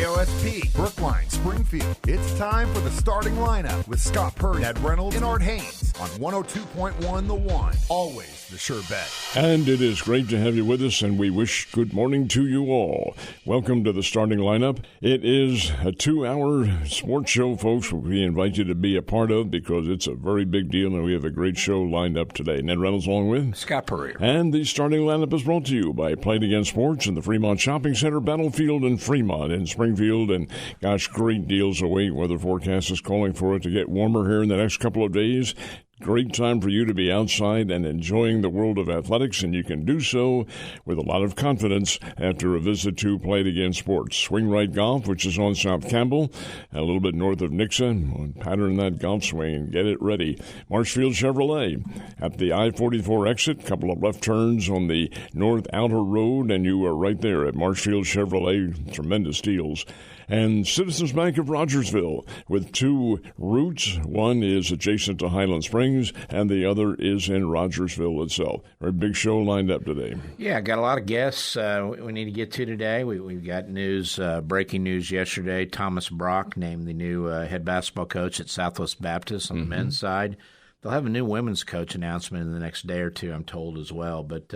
KOSP, Brookline, Springfield. It's time for the starting lineup with Scott Purdy, Ed Reynolds, and Art Haynes on 102.1 The One. Always the sure bet. And it is great to have you with us, and we wish good morning to you all. Welcome to the starting lineup. It is a 2-hour sports show, folks, we invite you to be a part of because it's a very big deal, and we have a great show lined up today. Ned Reynolds along with Scott Purdy. And the starting lineup is brought to you by Play It Again Sports and the Fremont Shopping Center, Battlefield in Fremont and Springfield. And gosh, great deals await. Weather forecast is calling for it to get warmer here in the next couple of days. Great time for you to be outside and enjoying the world of athletics, and you can do so with a lot of confidence after a visit to Play It Again Sports. Swing Right Golf, which is on South Campbell, a little bit north of Nixa. Pattern that golf swing and get it ready. Marshfield Chevrolet at the I-44 exit, couple of left turns on the North Outer Road, and you are right there at Marshfield Chevrolet. Tremendous deals. And Citizens Bank of Rogersville with 2 routes. One is adjacent to Highland Springs, and the other is in Rogersville itself. Very big show lined up today. Yeah, got a lot of guests we need to get to today. We've got news, breaking news yesterday. Thomas Brock named the new head basketball coach at Southwest Baptist on the men's side. They'll have a new women's coach announcement in the next day or two, I'm told, as well. But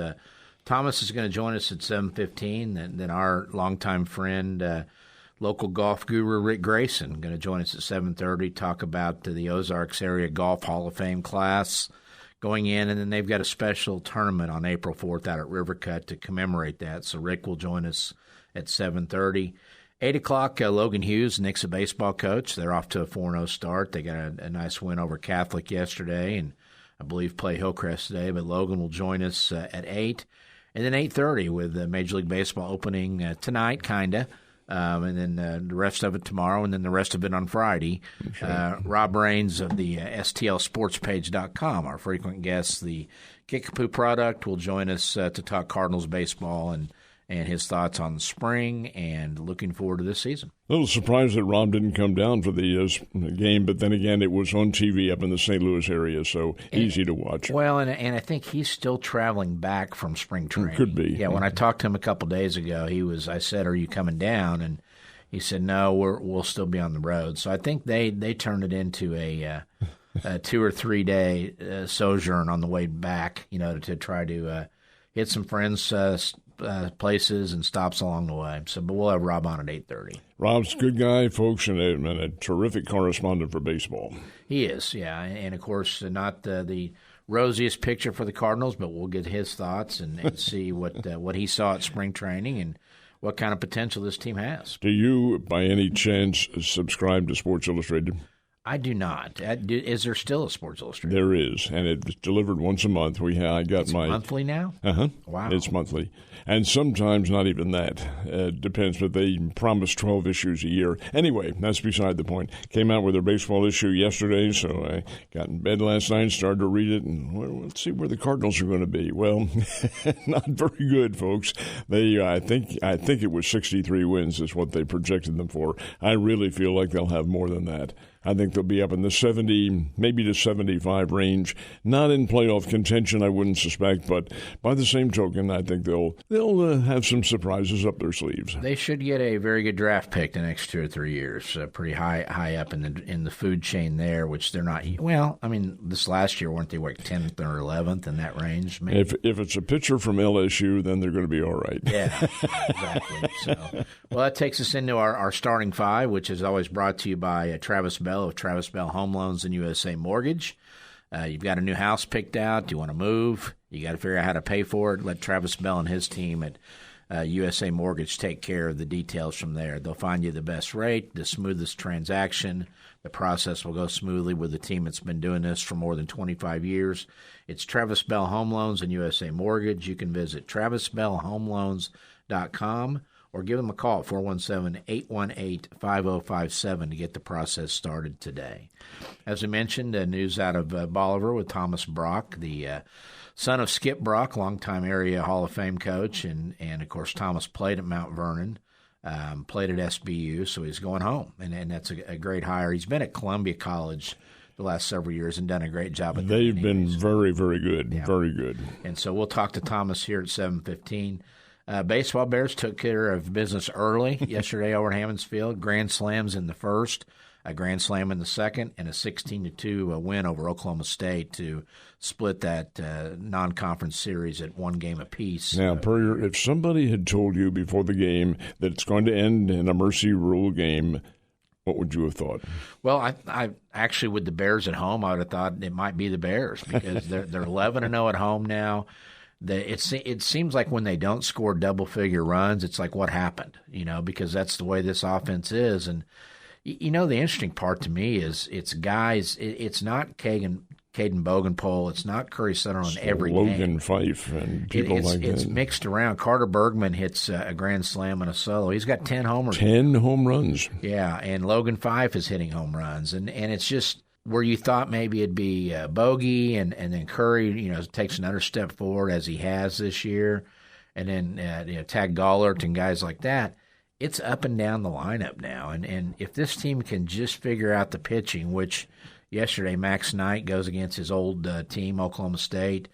Thomas is going to join us at 7:15. Then our longtime friend, local golf guru Rick Grayson, going to join us at 7:30, talk about the Ozarks Area Golf Hall of Fame class going in, and then they've got a special tournament on April 4th out at Rivercut to commemorate that. So Rick will join us at 7:30. 8 o'clock, Logan Hughes, Nixa baseball coach. They're off to a 4-0 start. They got a nice win over Catholic yesterday, and I believe play Hillcrest today. But Logan will join us at 8. And then 8:30 with Major League Baseball opening tonight, kind of. And then the rest of it tomorrow, and then the rest of it on Friday. Rob Raines of the STLSportspage.com, our frequent guest, the Kickapoo product, will join us to talk Cardinals baseball and his thoughts on the spring and looking forward to this season. A little surprised that Rob didn't come down for the game, but then again, it was on TV up in the St. Louis area, so easy to watch. Well, and I think he's still traveling back from spring training. Could be. Yeah, when I talked to him a couple days ago, I said, "Are you coming down?" And he said, "No, we'll still be on the road." So I think they turned it into a 2 or 3 day sojourn on the way back, to try to hit some friends' places and stops along the way. But we'll have Rob on at 8:30. Rob's a good guy, folks, and a terrific correspondent for baseball. He is, yeah. And of course, not the rosiest picture for the Cardinals, but we'll get his thoughts and see what he saw at spring training and what kind of potential this team has. Do you, by any chance, subscribe to Sports Illustrated? I do not. Is there still a Sports Illustrated? There is, and it's delivered once a month. It's monthly now? Uh-huh. Wow. It's monthly. And sometimes not even that. Depends, but they promise 12 issues a year. Anyway, that's beside the point. Came out with their baseball issue yesterday, so I got in bed last night, started to read it, and let's see where the Cardinals are going to be. Well, not very good, folks. I think it was 63 wins is what they projected them for. I really feel like they'll have more than that. I think they'll be up in the 70, maybe to 75 range. Not in playoff contention, I wouldn't suspect, but by the same token, I think they'll have some surprises up their sleeves. They should get a very good draft pick the next 2 or 3 years. Pretty high up in the food chain there, which they're not. Well, I mean, this last year weren't they 10th or 11th in that range? Maybe? If it's a pitcher from LSU, then they're going to be all right. Yeah, exactly. So, well, that takes us into our starting five, which is always brought to you by Travis Bell of Travis Bell Home Loans and USA Mortgage. You've got a new house picked out. Do you want to move? You got to figure out how to pay for it. Let Travis Bell and his team at USA Mortgage take care of the details from there. They'll find you the best rate, the smoothest transaction. The process will go smoothly with the team that's been doing this for more than 25 years. It's Travis Bell Home Loans and USA Mortgage. You can visit travisbellhomeloans.com or give them a call at 417-818-5057 to get the process started today. As we mentioned, news out of Bolivar with Thomas Brock, the son of Skip Brock, longtime area Hall of Fame coach, and of course Thomas played at Mount Vernon, played at SBU, so he's going home, and that's a great hire. He's been at Columbia College the last several years and done a great job. They've been very, very good, very good. And so we'll talk to Thomas here at 7:15. Baseball Bears took care of business early yesterday over at Hammons Field. Grand slams in the first, a grand slam in the second, and a 16-2 win over Oklahoma State to split that non-conference series at one game apiece. Now, Purrier, if somebody had told you before the game that it's going to end in a mercy rule game, what would you have thought? Well, I actually, with the Bears at home, I would have thought it might be the Bears because they're 11-0 at home now. It seems like when they don't score double-figure runs, it's like what happened, because that's the way this offense is. And, the interesting part to me is it's guys, it's not Caden Bogenpole, it's not Curry Sutherland every game. Logan Fife and people like that. It's mixed around. Carter Bergman hits a grand slam and a solo. He's got 10 homers. 10 home runs. Yeah, and Logan Fife is hitting home runs. And it's just where you thought maybe it'd be Bogey and then Curry, takes another step forward as he has this year. And then Tag Gollert and guys like that. It's up and down the lineup now. And if this team can just figure out the pitching, which yesterday Max Knight goes against his old team, Oklahoma State,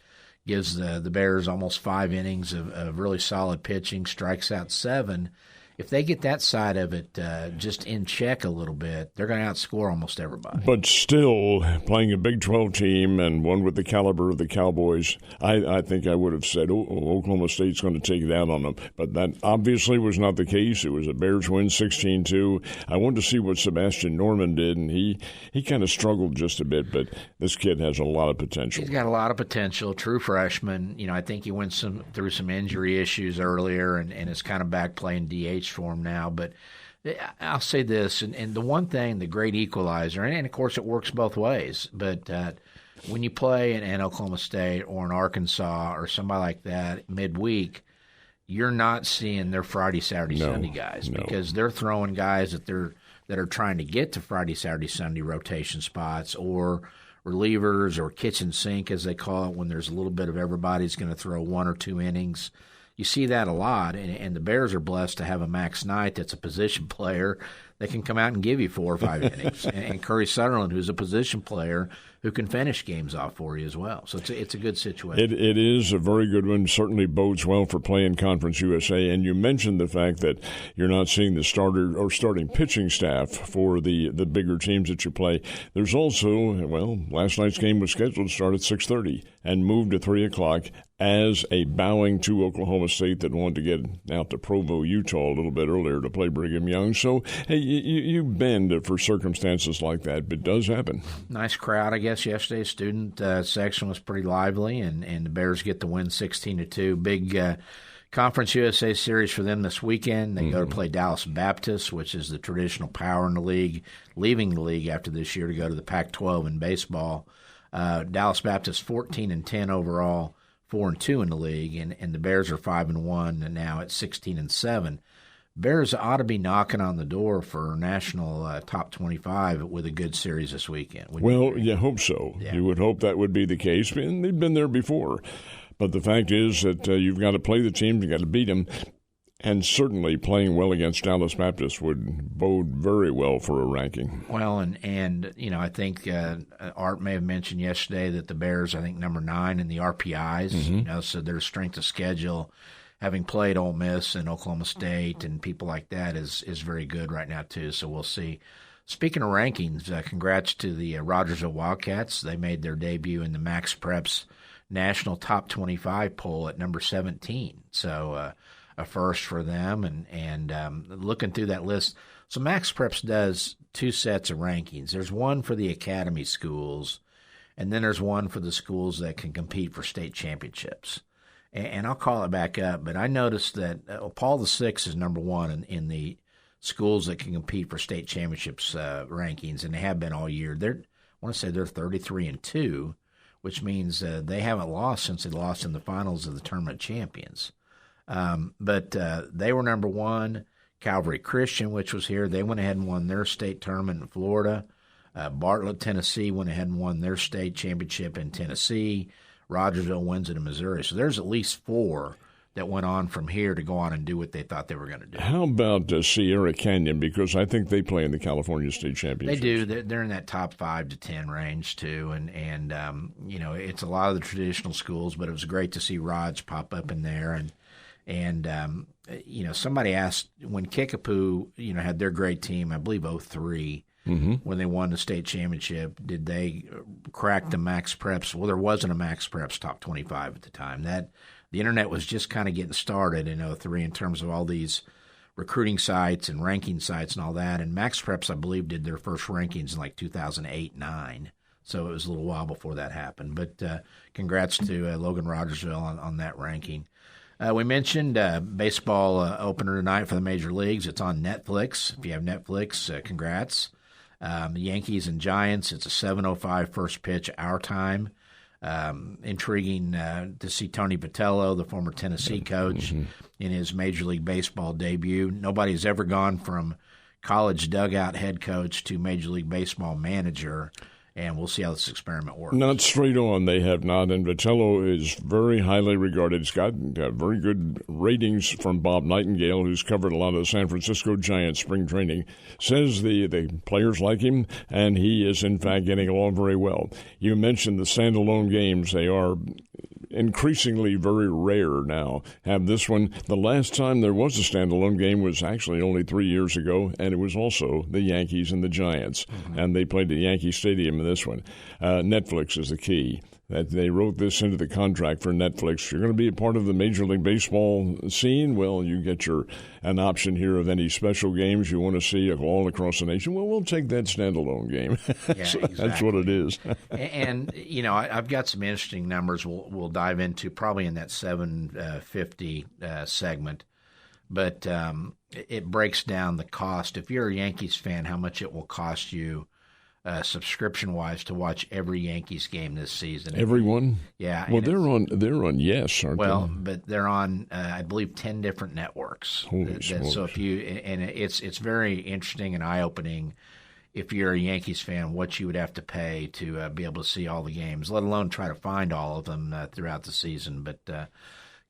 gives the Bears almost 5 innings of really solid pitching, strikes out 7. If they get that side of it just in check a little bit, they're going to outscore almost everybody. But still, playing a Big 12 team and one with the caliber of the Cowboys, I think I would have said, Oklahoma State's going to take it out on them. But that obviously was not the case. It was a Bears win 16-2. I wanted to see what Sebastian Norman did, and he kind of struggled just a bit, but this kid has a lot of potential. He's got a lot of potential, true freshman. I think he went through some injury issues earlier and is kind of back playing DH for him now. But I'll say this, and the one thing, the great equalizer, and of course it works both ways, but when you play in Oklahoma State or in Arkansas or somebody like that midweek, you're not seeing their Friday, Saturday, Sunday guys because they're throwing guys that are trying to get to Friday, Saturday, Sunday rotation spots or relievers or kitchen sink, as they call it, when there's a little bit of everybody's going to throw 1 or 2 innings. You see that a lot, and the Bears are blessed to have a Max Knight that's a position player that can come out and give you 4 or 5 innings, and Curry Sutherland, who's a position player who can finish games off for you as well. So it's a good situation. It is a very good one. Certainly bodes well for playing Conference USA. And you mentioned the fact that you're not seeing the starter or starting pitching staff for the bigger teams that you play. There's also, last night's game was scheduled to start at 6:30 and moved to 3 o'clock as a bowing to Oklahoma State that wanted to get out to Provo, Utah a little bit earlier to play Brigham Young. So, hey, you bend for circumstances like that, but it does happen. Nice crowd, I guess. Yesterday, student section was pretty lively, and the Bears get the win 16-2. Big Conference USA series for them this weekend. They go to play Dallas Baptist, which is the traditional power in the league, leaving the league after this year to go to the Pac-12 in baseball. Dallas Baptist 14-10 overall, 4-2 in the league, and the Bears are 5-1 and now at 16-7. Bears ought to be knocking on the door for national top 25 with a good series this weekend. You hope so. Yeah. You would hope that would be the case, and they've been there before. But the fact is that you've got to play the team, you've got to beat them, and certainly playing well against Dallas Baptist would bode very well for a ranking. Well, and I think Art may have mentioned yesterday that the Bears, I think, number 9 in the RPIs, so their strength of schedule, having played Ole Miss and Oklahoma State and people like that, is very good right now, too. So we'll see. Speaking of rankings, congrats to the Rogersville Wildcats. They made their debut in the MaxPreps National Top 25 poll at number 17. So a first for them. And looking through that list, so MaxPreps does 2 sets of rankings. There's one for the academy schools, and then there's one for the schools that can compete for state championships. And I'll call it back up, but I noticed that Paul VI is number 1 in the schools that can compete for state championships rankings, and they have been all year. I want to say they're 33-2, which means they haven't lost since they lost in the finals of the tournament champions. But they were number 1. Calvary Christian, which was here, they went ahead and won their state tournament in Florida. Bartlett, Tennessee, went ahead and won their state championship in Tennessee. Rogersville wins it in Missouri. So there's at least 4 that went on from here to go on and do what they thought they were going to do. How about Sierra Canyon? Because I think they play in the California State Championship. They do. They're in that top 5 to 10 range, too. And it's a lot of the traditional schools, but it was great to see Raj pop up in there. And, somebody asked when Kickapoo, had their great team, I believe 03, when they won the state championship, did they crack the MaxPreps? Well, there wasn't a MaxPreps top 25 at the time. The internet was just kind of getting started in 03 in terms of all these recruiting sites and ranking sites and all that. And MaxPreps, I believe, did their first rankings in like 2008-09. So it was a little while before that happened. But congrats to Logan Rogersville on that ranking. We mentioned baseball opener tonight for the major leagues. It's on Netflix. If you have Netflix, congrats. The Yankees and Giants, it's a 7:05 first pitch, our time. Intriguing to see Tony Vitello, the former Tennessee coach, in his Major League Baseball debut. Nobody's ever gone from college dugout head coach to Major League Baseball manager, and we'll see how this experiment works. Not straight on, they have not, and Vitello is very highly regarded. He's got very good ratings from Bob Nightingale, who's covered a lot of the San Francisco Giants spring training. Says the players like him, and he is, in fact, getting along very well. You mentioned the standalone games. They are increasingly very rare now. Have this one. The last time there was a standalone game was actually only 3 years ago, and it was also the Yankees and the Giants, and they played at Yankee Stadium in this one. Netflix is the key. That they wrote this into the contract for Netflix. You're going to be a part of the Major League Baseball scene. Well, you get an option here of any special games you want to see all across the nation. Well, we'll take that standalone game. Yeah, so exactly. That's what it is. And I've got some interesting numbers we'll dive into probably in that 750 segment. But it breaks down the cost. If you're a Yankees fan, how much it will cost you subscription-wise to watch every Yankees game this season. Everyone? Yeah. Well, they're on Yes, aren't they? Well, but they're on, I believe, 10 different networks. So it's very interesting and eye-opening if you're a Yankees fan, what you would have to pay to be able to see all the games, let alone try to find all of them throughout the season. But a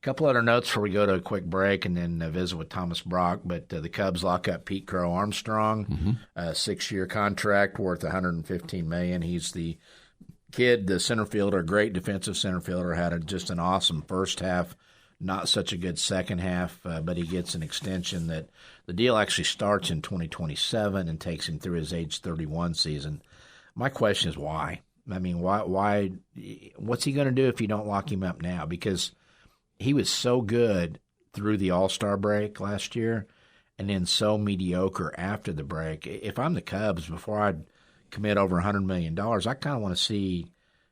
couple other notes before we go to a quick break and then visit with Thomas Brock. But the Cubs lock up Pete Crow Armstrong, a 6-year contract worth $115 million. He's the kid, the center fielder, great defensive center fielder, had just an awesome first half, not such a good second half, but he gets an extension that the deal actually starts in 2027 and takes him through his age 31 season. My question is why? I mean, why? What's he going to do if you don't lock him up now? Because he was so good through the All-Star break last year and then so mediocre after the break. If I'm the Cubs, before I'd commit over $100 million, I kind of want to see,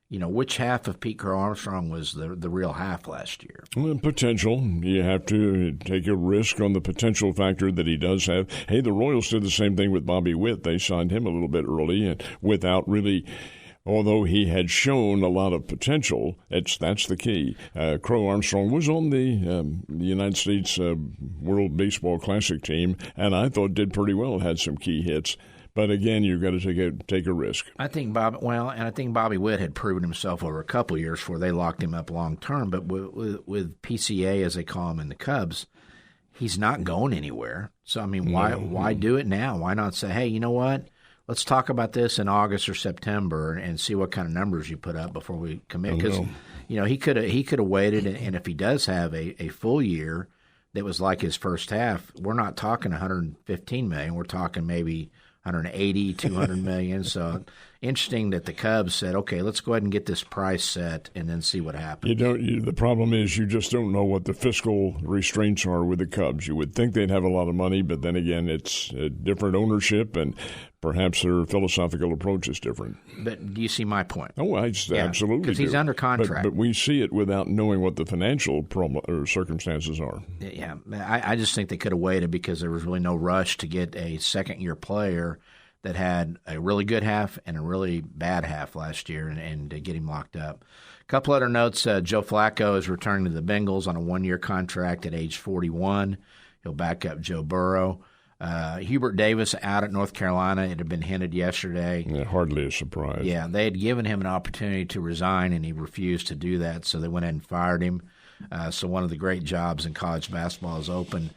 which half of Pete Crow Armstrong was the real half last year. Well, potential. You have to take a risk on the potential factor that he does have. Hey, the Royals did the same thing with Bobby Witt. They signed him a little bit early and without really – although he had shown a lot of potential, that's the key. Crow Armstrong was on the United States World Baseball Classic team, and I thought did pretty well, had some key hits. But again, you've got to take a risk. I think Bobby Witt had proven himself over a couple of years before they locked him up long term. But with PCA, as they call him in the Cubs, he's not going anywhere. So I mean, why do it now? Why not say, hey, you know what? Let's talk about this in August or September and see what kind of numbers you put up before we commit. Because he could have waited, and if he does have a full year that was like his first half, we're not talking $115 million. We're talking maybe $180, $200 million. So interesting that the Cubs said, okay, let's go ahead and get this price set and then see what happens. The problem is you just don't know what the fiscal restraints are with the Cubs. You would think they'd have a lot of money, but then again, it's a different ownership and perhaps their philosophical approach is different. But do you see my point? Oh, absolutely. Because he's under contract. But we see it without knowing what the financial circumstances are. Yeah, I just think they could have waited because there was really no rush to get a second-year player that had a really good half and a really bad half last year and to get him locked up. A couple other notes. Joe Flacco is returning to the Bengals on a 1-year contract at age 41. He'll back up Joe Burrow. Hubert Davis out at North Carolina. It had been hinted yesterday. Yeah, hardly a surprise. Yeah, they had given him an opportunity to resign, and he refused to do that, so they went ahead and fired him. So one of the great jobs in college basketball is open.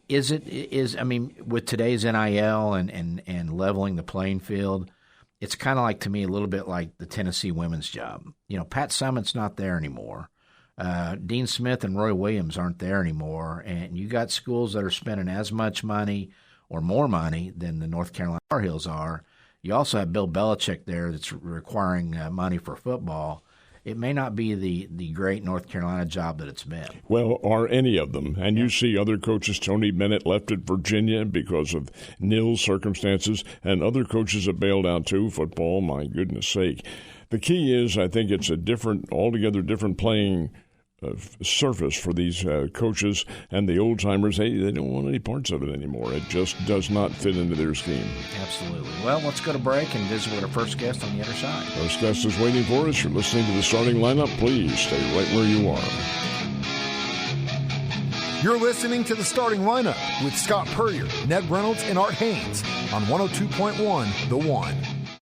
With today's NIL and leveling the playing field, it's kind of like, to me, a little bit like the Tennessee women's job. Pat Summitt's not there anymore. Dean Smith and Roy Williams aren't there anymore, and you got schools that are spending as much money or more money than the North Carolina Tar Heels are. You also have Bill Belichick there that's requiring money for football. It may not be the great North Carolina job that it's been. Well, are any of them. And you see other coaches, Tony Bennett left at Virginia because of nil circumstances, and other coaches have bailed out too. Football, my goodness sake. The key is, I think it's a altogether different playing surface for these coaches, and the old-timers, they don't want any parts of it anymore. It just does not fit into their scheme. Absolutely. Well, let's go to break and visit with our first guest on the other side. First guest is waiting for us. You're listening to the starting lineup. Please stay right where you are. You're listening to the starting lineup with Scott Purrier, Ned Reynolds, and Art Haynes on 102.1 The One.